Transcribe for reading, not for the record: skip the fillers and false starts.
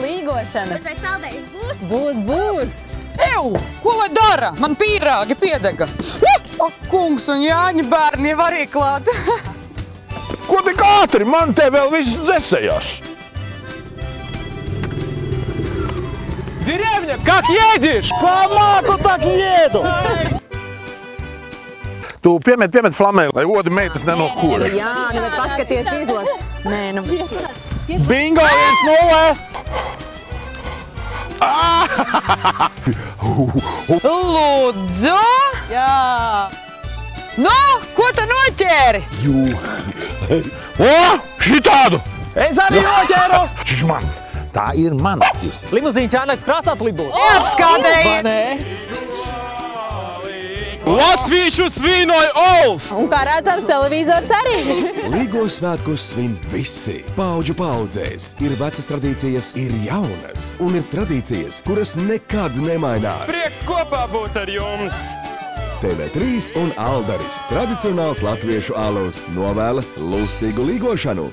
līgošana. Bet vai saldējums būs? Būs. Ew, ko lai dara? Man pīrāgi piedega. Ak, kungs un Jāņa bērni jau arī klāt. Ko tik ātri? Man te vēl viss dzesējās. Деревня, как едешь? Pamātu tak iedu! Tu piemet flamēli, lai odi meitas nenokož. Jā, bet paskaties izlas. Nē, nu. Bingo, 1-0! Lūdzu! Jā! Nu, ko tu noķēri? O, šitādu! Es arī noķēru! Šis mans, tā ir mana. Limuzīņš jānāks krāsāt libos. Apskatēji! Latviešu svīnoja ols! Un kā redzams, televizors arī. Līgo svētkus svin visi. Paudžu paudzēs. Ir vecas tradīcijas, ir jaunas. Un ir tradīcijas, kuras nekad nemainās. Prieks kopā būt ar jums! TV3 un Aldaris. Tradicionāls latviešu alus novēla lustīgu līgošanu.